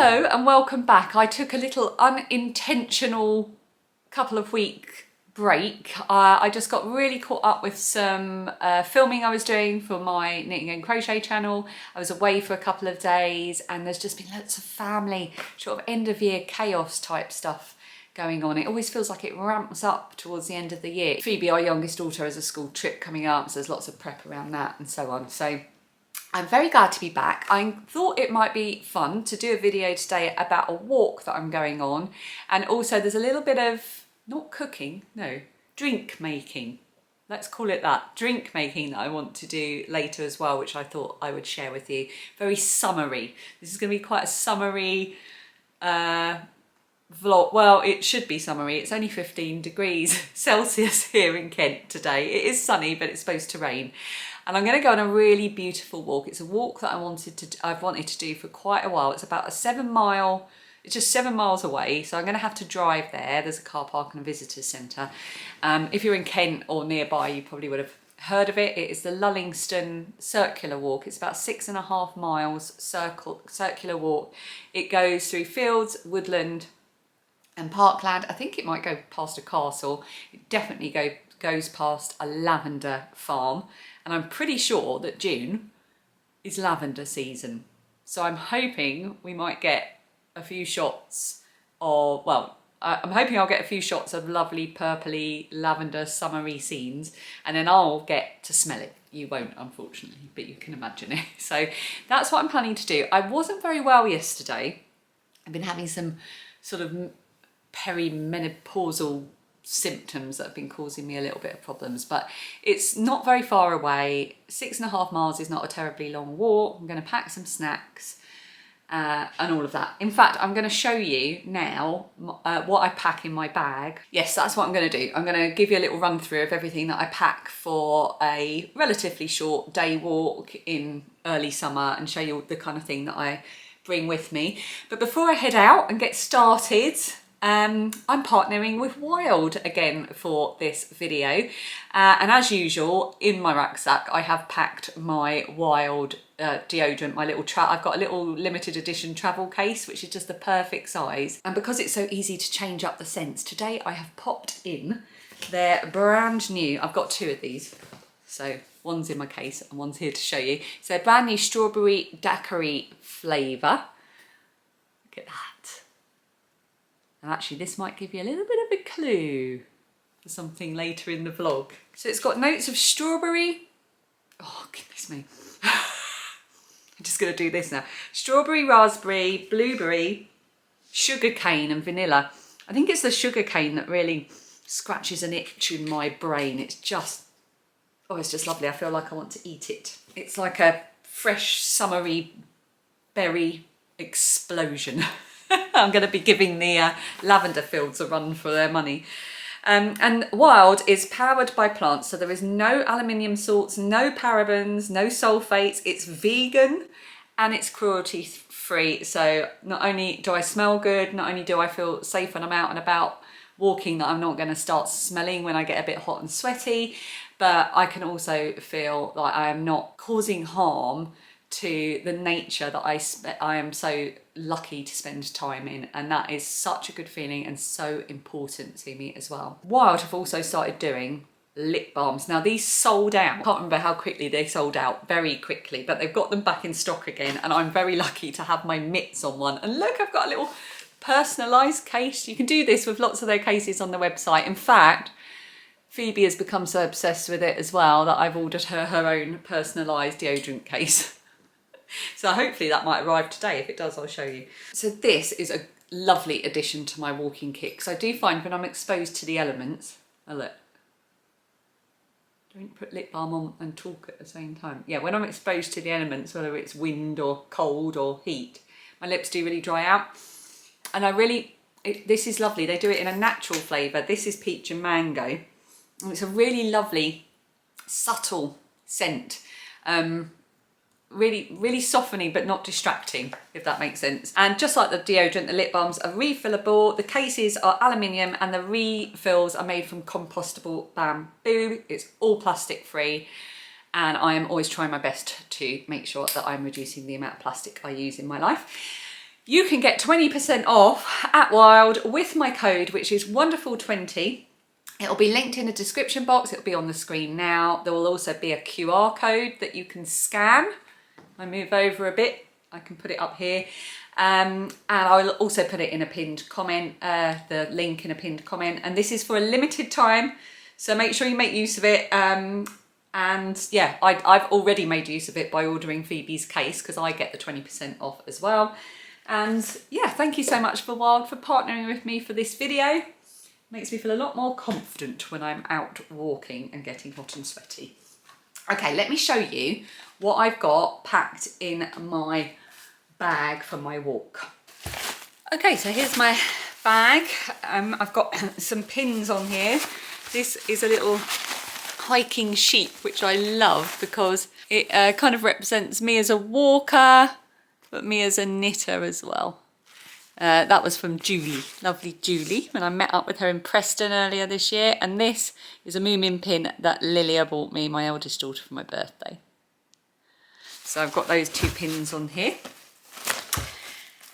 Hello and welcome back. I took a little unintentional couple of week break. I just got really caught up with some filming I was doing for my knitting and crochet channel. I was away for a couple of days and there's just been lots of family sort of end of year chaos type stuff going on. It always feels like it ramps up towards the end of the year. Phoebe, our youngest daughter, has a school trip coming up, so there's lots of prep around that and so on. So I'm very glad to be back. I thought it might be fun to do a video today about a walk that I'm going on, and also there's a little bit of, not cooking, no, drink making. Let's call it that, drink making that I want to do later as well, which I thought I would share with you. Very summery. This is going to be quite a summery vlog. Well, it should be summery. It's only 15 degrees Celsius here in Kent today. It is sunny, but it's supposed to rain. And I'm going to go on a really beautiful walk. It's a walk that I've wanted to do for quite a while. It's about a 7 mile, it's just 7 miles away. So I'm going to have to drive there. There's a car park and a visitor centre. If you're in Kent or nearby, you probably would have heard of it. It is the Lullingstone circular walk. It's about 6.5 miles circular walk. It goes through fields, woodland and parkland. I think it might go past a castle. It definitely goes past a lavender farm. And I'm pretty sure that June is lavender season. So I'm hoping we might get a few shots of, well, I'm hoping I'll get a few shots of lovely purpley lavender summery scenes, and then I'll get to smell it. You won't, unfortunately, but you can imagine it. So that's what I'm planning to do. I wasn't very well yesterday. I've been having some sort of perimenopausal symptoms that have been causing me a little bit of problems, but it's not very far away. 6.5 miles is not a terribly long walk. I'm going to pack some snacks and all of that. In fact, I'm going to show you now what I pack in my bag. Yes, that's what I'm going to do. I'm going to give you a little run through of everything that I pack for a relatively short day walk in early summer and show you the kind of thing that I bring with me. But before I head out and get started, I'm partnering with Wild again for this video, and as usual in my rucksack I have packed my Wild deodorant, my little I've got a little limited edition travel case which is just the perfect size, and because it's so easy to change up the scents, today I have popped in their brand new, I've got 2 of these, so one's in my case and one's here to show you. It's their brand new strawberry daiquiri flavour. Look at that. And actually this might give you a little bit of a clue for something later in the vlog. So it's got notes of strawberry. Oh, goodness me. I'm just going to do this now. Strawberry, raspberry, blueberry, sugar cane and vanilla. I think it's the sugar cane that really scratches an itch in my brain. It's just, oh, it's just lovely. I feel like I want to eat it. It's like a fresh, summery berry explosion. I'm going to be giving the lavender fields a run for their money. And Wild is powered by plants, so there is no aluminium salts, no parabens, no sulfates. It's vegan and it's cruelty free. So not only do I smell good, not only do I feel safe when I'm out and about walking, that I'm not going to start smelling when I get a bit hot and sweaty, but I can also feel like I am not causing harm to the nature that I am so lucky to spend time in, and that is such a good feeling and so important to me as well. Wild have also started doing lip balms. Now these sold out, I can't remember how quickly they sold out, very quickly, but they've got them back in stock again, and I'm very lucky to have my mitts on one. And look, I've got a little personalised case. You can do this with lots of their cases on the website. In fact, Phoebe has become so obsessed with it as well that I've ordered her own personalised deodorant case. So hopefully that might arrive today. If it does, I'll show you. So this is a lovely addition to my walking kit, because I do find when I'm exposed to the elements, oh look, don't put lip balm on and talk at the same time. Yeah, when I'm exposed to the elements, whether it's wind or cold or heat, my lips do really dry out. And this is lovely. They do it in a natural flavour. This is peach and mango. And it's a really lovely, subtle scent. Really softening but not distracting, if that makes sense. And just like the deodorant, the lip balms are refillable. The cases are aluminium and the refills are made from compostable bamboo. It's all plastic free, and I am always trying my best to make sure that I'm reducing the amount of plastic I use in my life. you can get 20% off at Wild with my code, which is wonderful20. It'll be linked in the description box. It'll be on the screen now. There will also be a QR code that you can scan. I move over a bit, I can put it up here. And I'll also put it in a pinned comment, the link in a pinned comment. And this is for a limited time, so make sure you make use of it. And yeah, I've already made use of it by ordering Phoebe's case because I get the 20% off as well. And yeah, thank you so much for Wild for partnering with me for this video. Makes me feel a lot more confident when I'm out walking and getting hot and sweaty. Okay, let me show you what I've got packed in my bag for my walk. Okay, so here's my bag. I've got some pins on here. This is a little hiking sheep, which I love because it kind of represents me as a walker, but me as a knitter as well. That was from Julie, lovely Julie, when I met up with her in Preston earlier this year. And this is a Moomin pin that Lilia bought me, my eldest daughter, for my birthday. So I've got those 2 pins on here.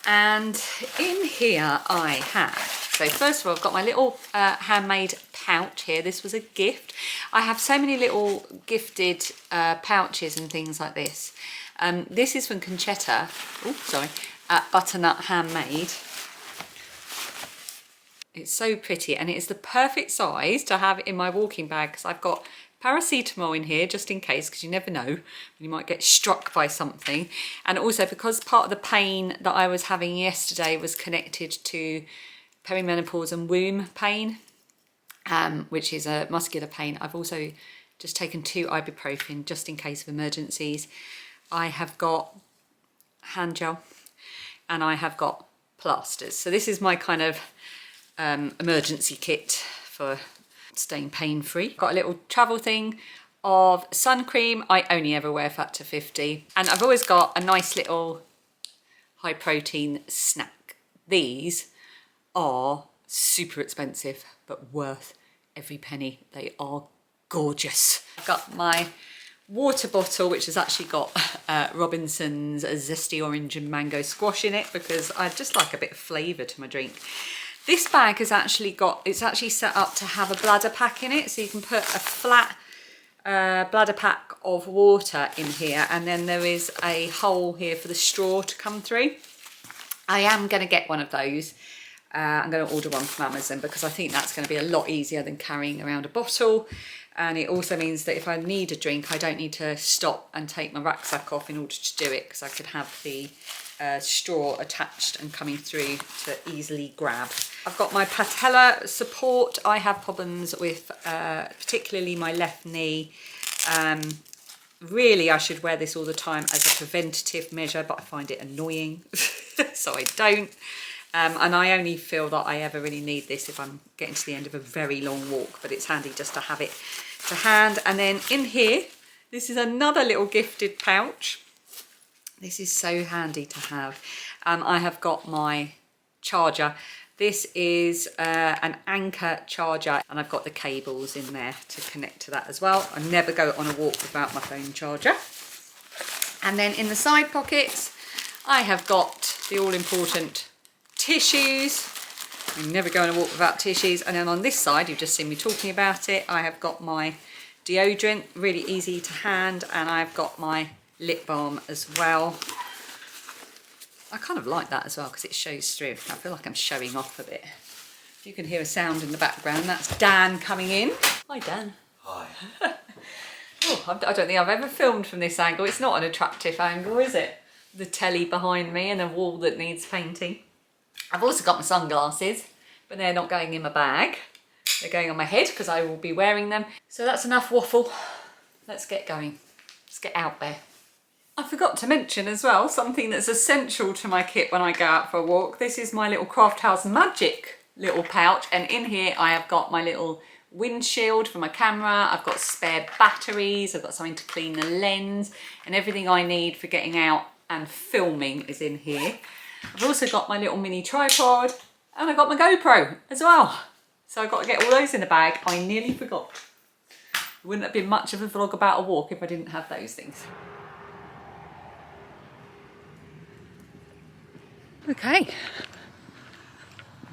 And in here I have, so first of all, I've got my little handmade pouch here. This was a gift. I have so many little gifted pouches and things like this. This is from Conchetta, at Butternut Handmade. It's so pretty, and it is the perfect size to have in my walking bag because I've got paracetamol in here just in case, because you never know, you might get struck by something. And also because part of the pain that I was having yesterday was connected to perimenopause and womb pain, which is a muscular pain, I've also just taken 2 ibuprofen just in case of emergencies. I have got hand gel and I have got plasters. So this is my kind of emergency kit for staying pain-free. Got a little travel thing of sun cream. I only ever wear Factor 50. And I've always got a nice little high protein snack. These are super expensive, but worth every penny. They are gorgeous. I've got my water bottle, which has actually got Robinson's zesty orange and mango squash in it because I just like a bit of flavour to my drink. This bag has actually got, it's actually set up to have a bladder pack in it, so you can put a flat bladder pack of water in here, and then there is a hole here for the straw to come through. I am going to get one of those. I'm going to order one from Amazon because I think that's going to be a lot easier than carrying around a bottle. And it also means that if I need a drink, I don't need to stop and take my rucksack off in order to do it, because I could have the straw attached and coming through to easily grab. I've got my patella support. I have problems with particularly my left knee. Really, I should wear this all the time as a preventative measure, but I find it annoying, so I don't. And I only feel that I ever really need this if I'm getting to the end of a very long walk, but it's handy just to have it to hand. And then in here, this is another little gifted pouch. This is so handy to have. I have got my charger. This is an Anchor charger, and I've got the cables in there to connect to that as well. I never go on a walk without my phone charger. And then in the side pockets, I have got the all-important tissues. I never go on a walk without tissues. And then on this side, you've just seen me talking about it, I have got my deodorant, really easy to hand, and I've got my lip balm as well. I kind of like that as well because it shows through. I feel like I'm showing off a bit. If you can hear a sound in the background, that's Dan coming in. Hi, Dan. Hi. Oh, I don't think I've ever filmed from this angle. It's not an attractive angle, is it? The telly behind me and a wall that needs painting. I've also got my sunglasses, but they're not going in my bag. They're going on my head because I will be wearing them. So that's enough waffle. Let's get going. Let's get out there. I forgot to mention as well something that's essential to my kit when I go out for a walk. This is my little Craft House Magic little pouch, and in here I have got my little windshield for my camera. I've got spare batteries, I've got something to clean the lens, and everything I need for getting out and filming is in here. I've also got my little mini tripod, and I've got my GoPro as well. So I've got to get all those in the bag. I nearly forgot. It wouldn't have been much of a vlog about a walk if I didn't have those things. Okay,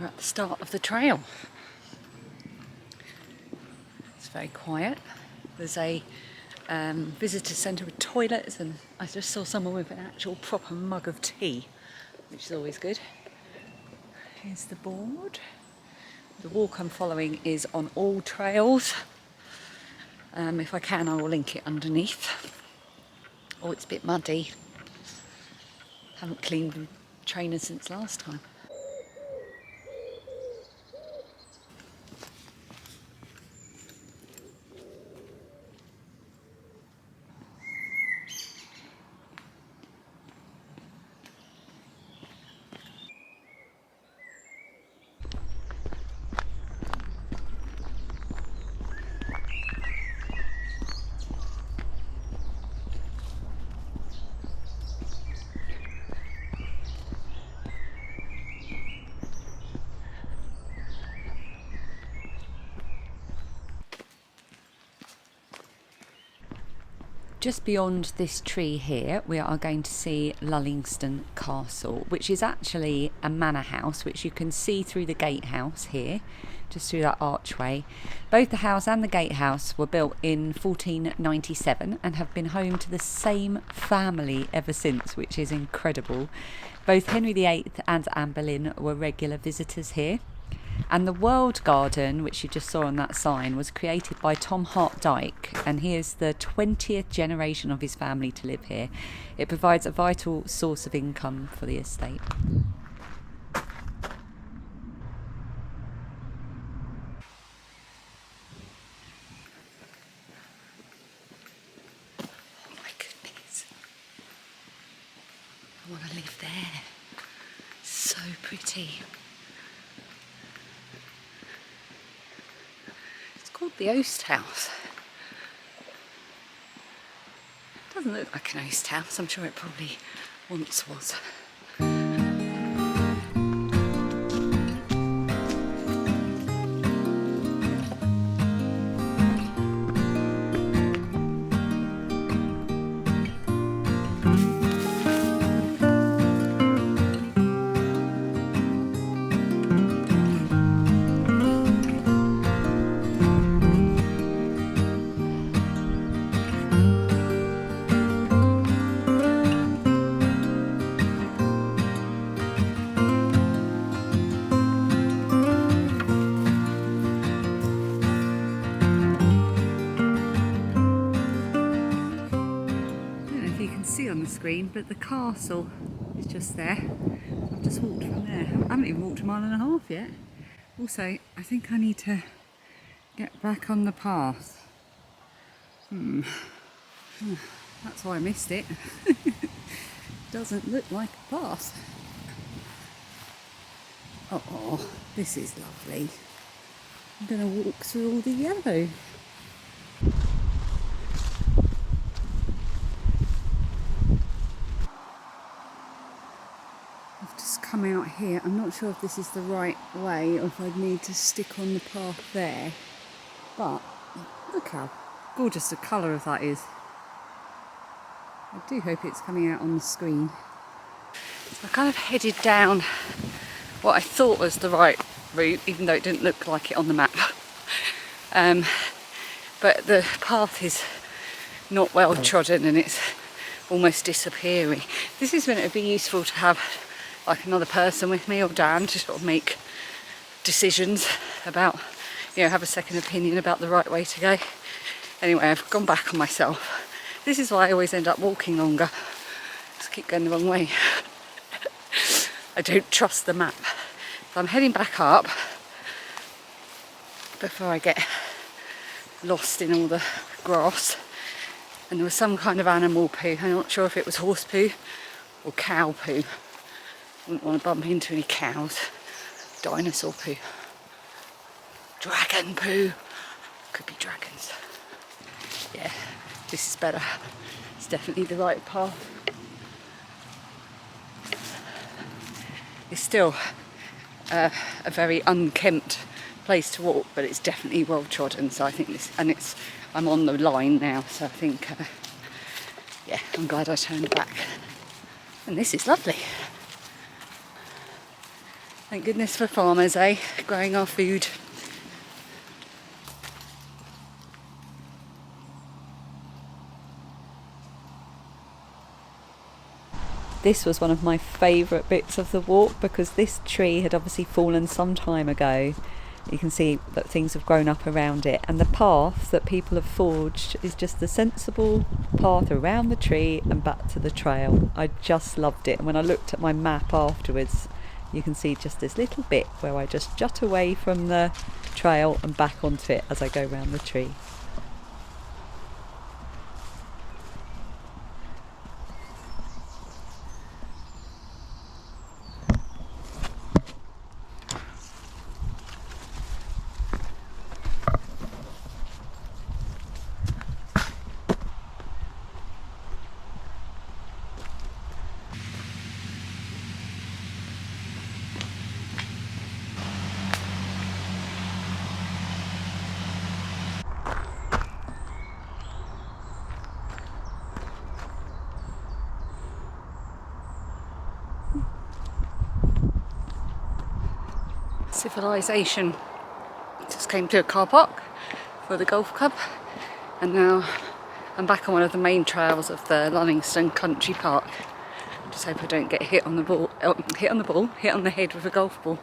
we're at the start of the trail. It's very quiet. There's a visitor centre with toilets, and I just saw someone with an actual proper mug of tea, which is always good. Here's the board. The walk I'm following is on all trails. If I can, I will link it underneath. Oh, it's a bit muddy. Haven't cleaned the trainer since last time. Just beyond this tree here, we are going to see Lullingstone Castle, which is actually a manor house, which you can see through the gatehouse here, just through that archway. Both the house and the gatehouse were built in 1497 and have been home to the same family ever since, which is incredible. Both Henry VIII and Anne Boleyn were regular visitors here. And the World Garden, which you just saw on that sign, was created by Tom Hart Dyke, and he is the 20th generation of his family to live here. It provides a vital source of income for the estate. Oh my goodness. I want to live there. So pretty. Called the Oast House. Doesn't look like an oast house. I'm sure it probably once was. On the screen, but the castle is just there. I've just walked from there. I haven't even walked a mile and a half yet. Also, I think I need to get back on the path. That's why I missed it. Doesn't look like a path. Oh, this is lovely. I'm going to walk through all the yellow. Come out here. I'm not sure if this is the right way or if I'd need to stick on the path there, but look how gorgeous the colour of that is. I do hope it's coming out on the screen. So I kind of headed down what I thought was the right route, even though it didn't look like it on the map. But the path is not well trodden and it's almost disappearing. This is when it would be useful to have like another person with me or Dan to sort of make decisions about, you know, have a second opinion about the right way to go. Anyway, I've gone back on myself. This is why I always end up walking longer. Just keep going the wrong way. I don't trust the map. So I'm heading back up before I get lost in all the grass. And there was some kind of animal poo. I'm not sure if it was horse poo or cow poo. Wouldn't want to bump into any cows. Dinosaur poo. Dragon poo. Could be dragons. Yeah, this is better. It's definitely the right path. It's still a very unkempt place to walk, but it's definitely well trodden. So I think this, and I'm on the line now, so I think, yeah, I'm glad I turned back. And this is lovely. Thank goodness for farmers, eh? Growing our food. This was one of my favourite bits of the walk because this tree had obviously fallen some time ago. You can see that things have grown up around it, and the path that people have forged is just the sensible path around the tree and back to the trail. I just loved it, and when I looked at my map afterwards, you can see just this little bit where I just jut away from the trail and back onto it as I go round the tree. Civilization. Just came to a car park for the golf club, and now I'm back on one of the main trails of the Lullingstone Country Park. Just hope I don't get hit on the head with a golf ball.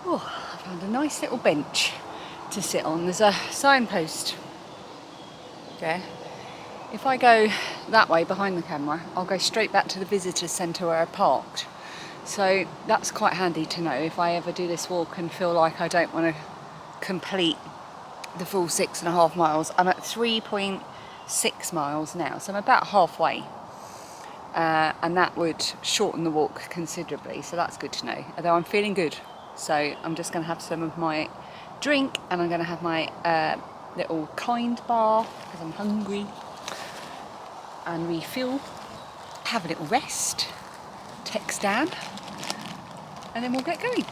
Oh, I found a nice little bench to sit on. There's a signpost there. If I go that way behind the camera, I'll go straight back to the visitor centre where I parked. So that's quite handy to know if I ever do this walk and feel like I don't want to complete the full 6.5 miles. I'm at 3.6 miles now, so I'm about halfway. And that would shorten the walk considerably, so that's good to know. Although I'm feeling good. So I'm just going to have some of my drink, and I'm going to have my little Kind bar because I'm hungry, and refuel, have a little rest, text Dan, and then we'll get going.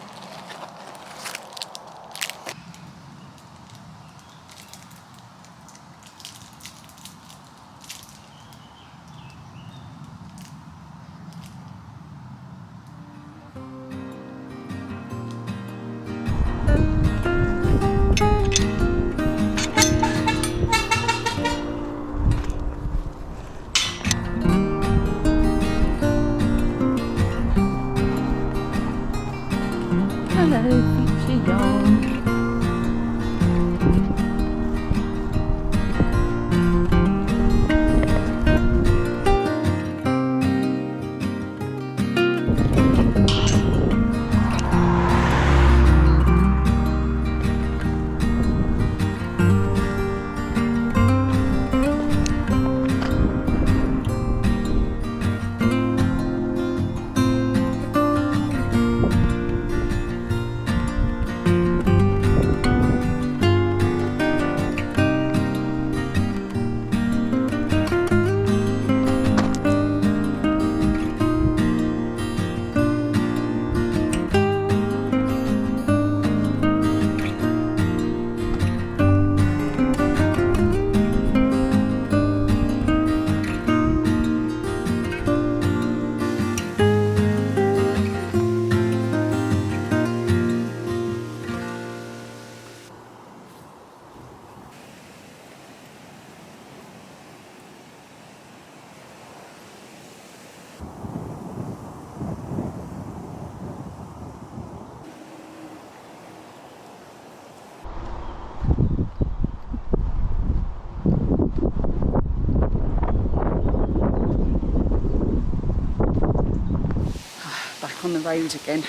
On the road again.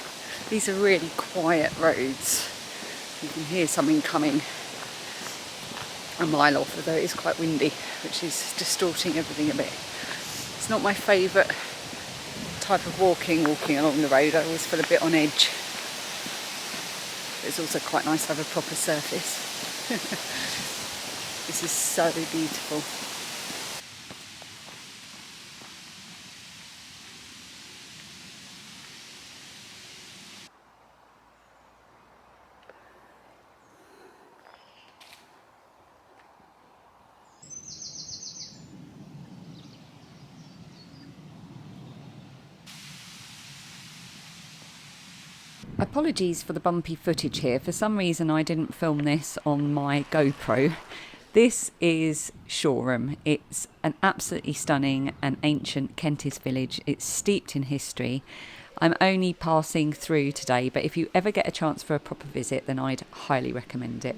These are really quiet roads. You can hear something coming a mile off, although it is quite windy, which is distorting everything a bit. It's not my favourite type of walking along the road, I always feel a bit on edge. But it's also quite nice to have a proper surface. This is so beautiful. Apologies for the bumpy footage here. For some reason I didn't film this on my GoPro. This is Shoreham. It's an absolutely stunning and ancient Kentish village. It's steeped in history. I'm only passing through today, but if you ever get a chance for a proper visit, then I'd highly recommend it.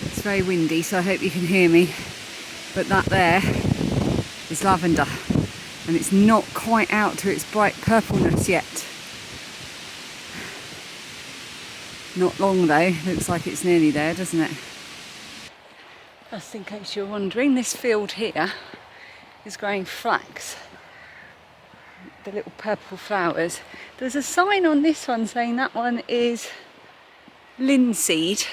It's very windy, so I hope you can hear me, but that there is lavender, and it's not quite out to its bright purpleness yet. Not long though, looks like it's nearly there, doesn't it? Just in case you're wondering, this field here is growing flax. The little purple flowers. There's a sign on this one saying that one is linseed.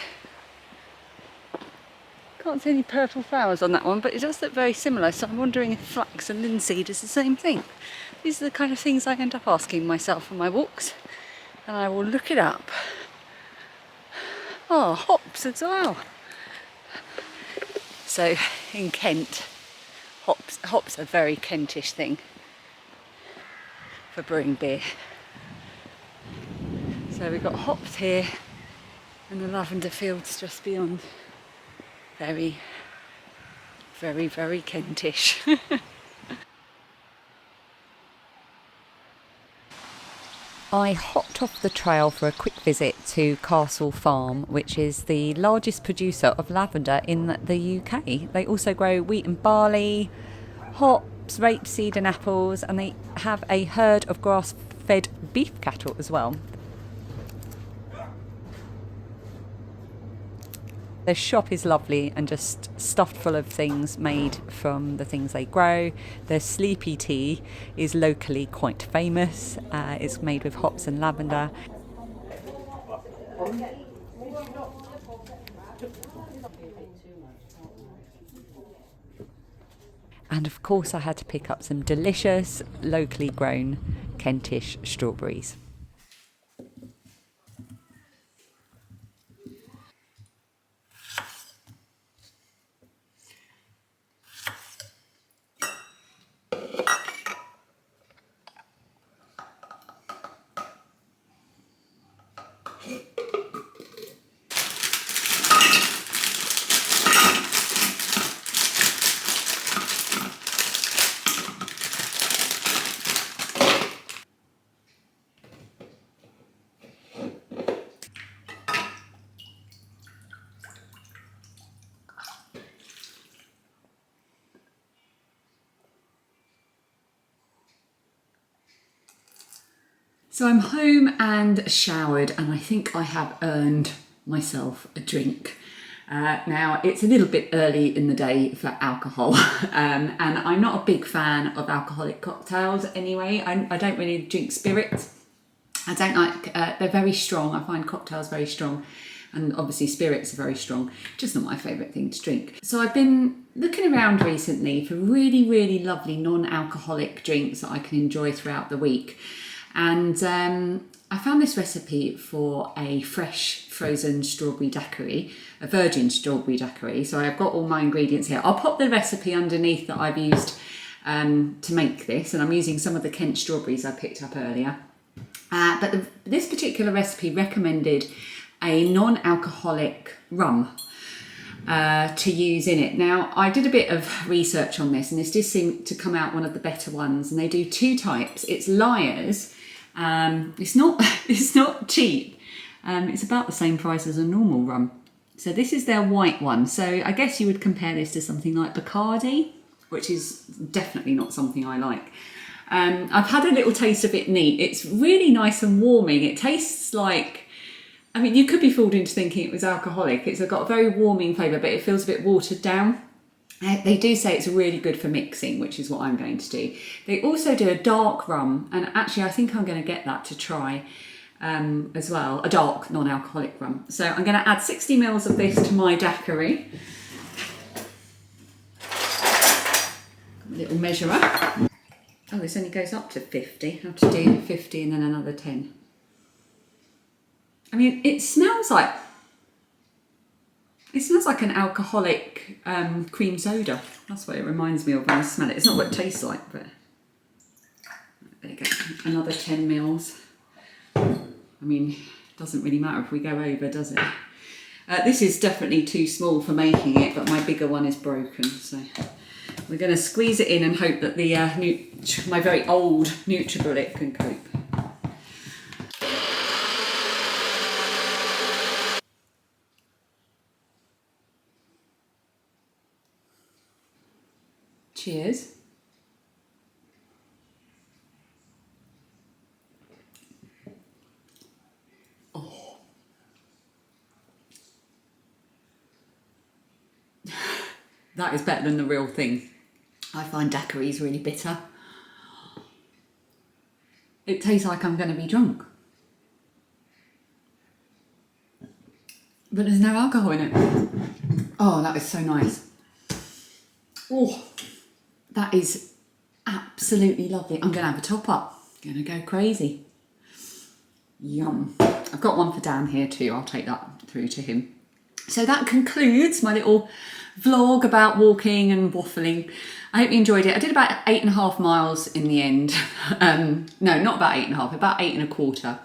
Can't see any purple flowers on that one, but it does look very similar, so I'm wondering if flax and linseed is the same thing. These are the kind of things I end up asking myself on my walks, and I will look it up. Oh, hops as well. So in Kent, hops are a very Kentish thing for brewing beer. So we've got hops here and the lavender fields just beyond. Very, very, very Kentish. I hopped off the trail for a quick visit to Castle Farm, which is the largest producer of lavender in the UK. They also grow wheat and barley, hops, rapeseed and apples, and they have a herd of grass-fed beef cattle as well. Their shop is lovely and just stuffed full of things made from the things they grow. Their sleepy tea is locally quite famous. It's made with hops and lavender. And of course I had to pick up some delicious, locally grown Kentish strawberries. So I'm home and showered, and I think I have earned myself a drink. Now, it's a little bit early in the day for alcohol, and I'm not a big fan of alcoholic cocktails anyway. I don't really drink spirits. I don't like, they're very strong. I find cocktails very strong, and obviously spirits are very strong. Just not my favourite thing to drink. So I've been looking around recently for really, really lovely non-alcoholic drinks that I can enjoy throughout the week. And I found this recipe for a fresh frozen strawberry daiquiri, a virgin strawberry daiquiri. So I've got all my ingredients here. I'll pop the recipe underneath that I've used to make this, and I'm using some of the Kent strawberries I picked up earlier. But this particular recipe recommended a non-alcoholic rum to use in it. Now, I did a bit of research on this, and this did seem to come out one of the better ones. And they do two types. It's Liar's. It's not cheap. It's about the same price as a normal rum. So this is their white one. So I guess you would compare this to something like Bacardi, which is definitely not something I like. I've had a little taste of it neat. It's really nice and warming. It tastes like, I mean, you could be fooled into thinking it was alcoholic. It's got a very warming flavour, but it feels a bit watered down. They do say it's really good for mixing, which is what I'm going to do. They also do a dark rum, and actually I think I'm going to get that to try as well, a dark non-alcoholic rum. So I'm going to add 60 ml of this to my daiquiri. A little measurer. Oh, this only goes up to 50. I have to do 50 and then another 10. I mean, it smells like an alcoholic cream soda. That's what it reminds me of when I smell it. It's not what it tastes like, but there you go. Another 10 ml. I mean, it doesn't really matter if we go over, does it? This is definitely too small for making it, but my bigger one is broken, so we're going to squeeze it in and hope that the my very old NutriBullet can cope. Cheers. Oh. That is better than the real thing. I find daiquiris really bitter. It tastes like I'm going to be drunk. But there's no alcohol in it. Oh, that is so nice. Oh, that is absolutely lovely. I'm going to have a top up. Going to go crazy. Yum. I've got one for Dan here too. I'll take that through to him. So that concludes my little vlog about walking and waffling. I hope you enjoyed it. I did about 8.5 miles in the end. No, not about 8.5, about 8.25.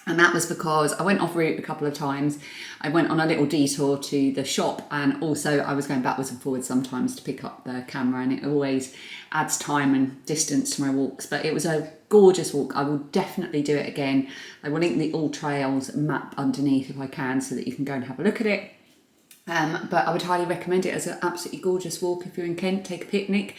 And that was because I went off route a couple of times. I went on a little detour to the shop, and also I was going backwards and forwards sometimes to pick up the camera, and it always adds time and distance to my walks. But it was a gorgeous walk. I will definitely do it again. I will link the All Trails map underneath if I can, so that you can go and have a look at it. But I would highly recommend it as an absolutely gorgeous walk if you're in Kent. Take a picnic.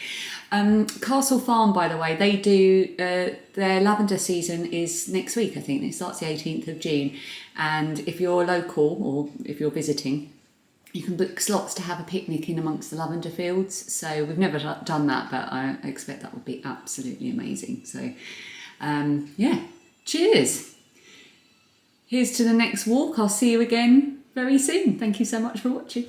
Castle Farm, by the way, they do their lavender season is next week. I think it starts the 18th of June, and if you're local or if you're visiting, you can book slots to have a picnic in amongst the lavender fields. So we've never done that, but I expect that would be absolutely amazing. So yeah, cheers. Here's to the next walk. I'll see you again very soon. Thank you so much for watching.